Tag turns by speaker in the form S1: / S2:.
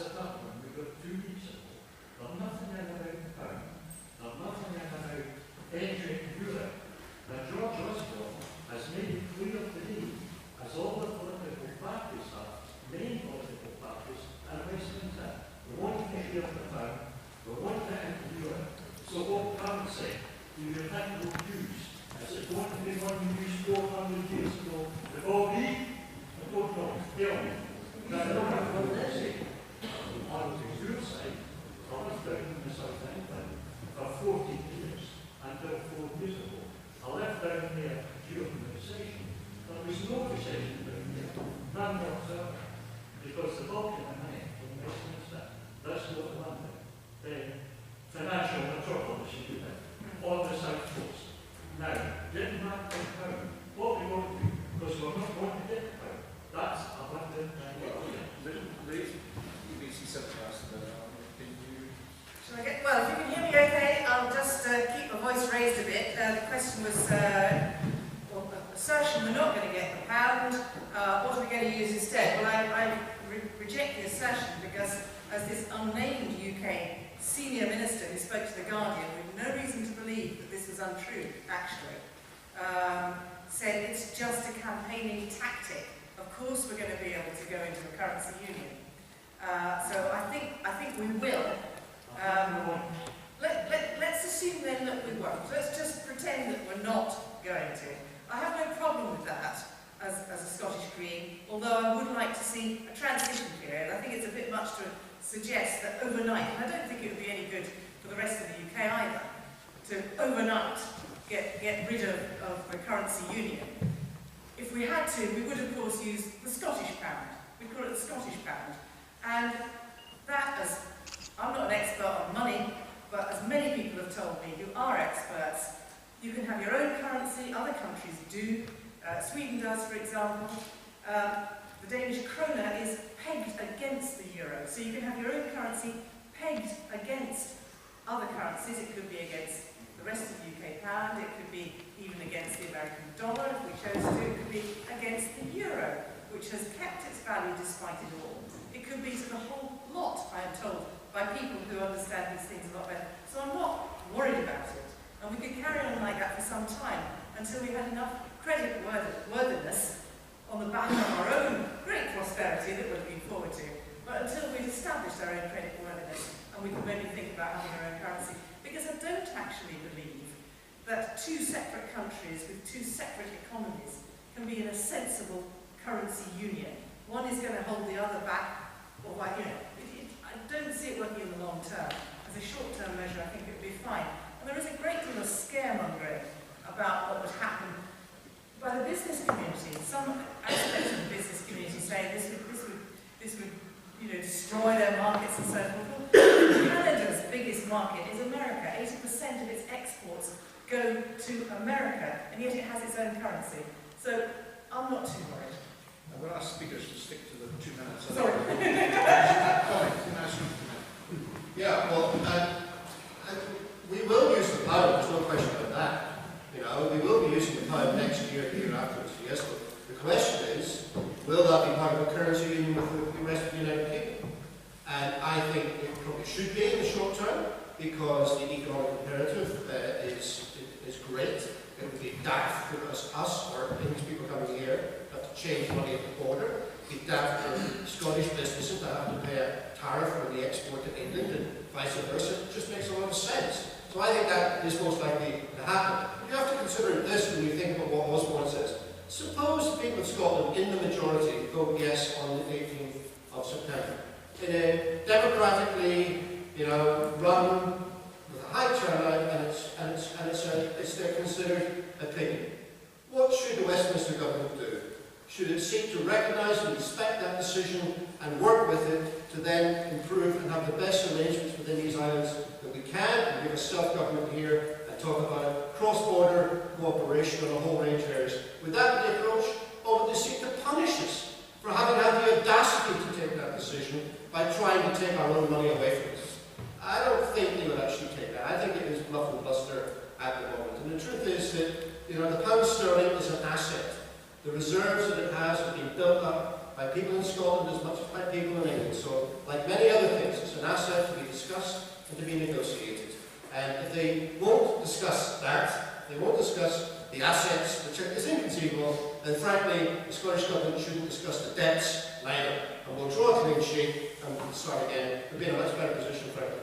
S1: at that one, we got 2 weeks ago. There's nothing in about the pound. There's nothing in about entering Europe. Now, George Osborne has made it clear today, as all the political parties have, main political parties, and Westminster, we want to get rid of the pound, we want to enter Europe. So what Cameron said, you will have no use. Is it going to be one you used 400 years ago? The OB? I don't know. Tell me. Now, I don't have what to say. I was on your side. I was down in the South England for 40 years, until 4 years ago. I left down there during the recession. There was no recession down there. None whatsoever. Because the bulk of the money from Westminster, that's what London, financial metropolis, you do that, on the south coast. Now, getting back to the pound, what we want to do, because we're not going to get the pound, that's a London idea.
S2: Louise, you've been something else about can you?
S3: Shall I get, well, if you can hear me okay, I'll just keep my voice raised a bit. The question was, well, assertion we're not going to get the pound, what are we going to use instead? Well, I reject the assertion because as this unnamed UK senior minister who spoke to The Guardian with no reason to believe that this was untrue, actually, said it's just a campaigning tactic. Of course we're going to be able to go into a currency union. So I think we will. Let's assume then that we won't. Let's just pretend that we're not going to. I have no problem with that as a Scottish Green, although I would like to see a transition period. I think it's a bit much to suggest that overnight, and I don't think it would be any good for the rest of the UK either, to overnight get rid of the currency union. If we had to, we would of course use the Scottish pound. We'd call it the Scottish pound. And that, as I'm not an expert on money, but as many people have told me who are experts, you can have your own currency, other countries do. Sweden does, for example. The Danish krone is pegged against the euro, so you can have your own currency pegged against other currencies. It could be against the rest of the UK pound, it could be even against the American dollar if we chose to, it could be against the euro, which has kept its value despite it all. It could be to the whole lot, I am told, by people who understand these things a lot better. So I'm not worried about it. And we could carry on like that for some time until we had enough credit worthiness on the back of our own great prosperity that we're looking forward to, but until we've established our own credit worthiness and we can maybe think about having our own currency. Because I don't actually believe that 2 separate countries with 2 separate economies can be in a sensible currency union. One is going to hold the other back, or I don't see it working in the long term. As a short-term measure, I think it would be fine. And there is a great deal of scaremongering about what would happen by the business community. Some aspects of the business community say this would destroy their markets and so forth. Canada's biggest market is America. 80% of its exports go to America, and yet it has its own currency. So I'm not too worried.
S2: I'm going to ask speakers to stick to the 2 minutes.
S3: Sorry.
S4: Yeah, well, we will use the pound, there's no question about that. We will be using the pound next year, the year afterwards, yes, but the question is, will that be part of a currency union with the rest of the United Kingdom? And I think it probably should be in the short term, because the economic imperative is great. It would be daft for us or English people coming here have to change money at the border. It would be daft for Scottish businesses to have to pay a tariff when they export to England and vice versa. It just makes a lot of sense. So I think that is most likely to happen. You have to consider this when you think about what Osborne says. Suppose the people of Scotland in the majority vote yes on the 18th of September. In a democratically, run with a high turnout, and it's their considered opinion. What should the Westminster government do? Should it seek to recognise and respect that decision and work with it to then improve and have the best arrangements within these islands that we can, and give a self-government here and talk about cross-border cooperation on a whole range of areas? Would that be the approach, or would they seek to punish us for having had the audacity to take that decision by trying to take our own money away from us? I don't think they would actually take that. I think it is bluff and bluster at the moment. And the truth is that the pound sterling is an asset. The reserves that it has have been built up by people in Scotland as much as by people in England. So, like many other asset to be discussed and to be negotiated. And if they won't discuss that, they won't discuss the assets, which is inconceivable, then frankly, the Scottish Government shouldn't discuss the debts neither. And we'll draw a clean sheet and we'll start again. We'll be in a much better position, frankly.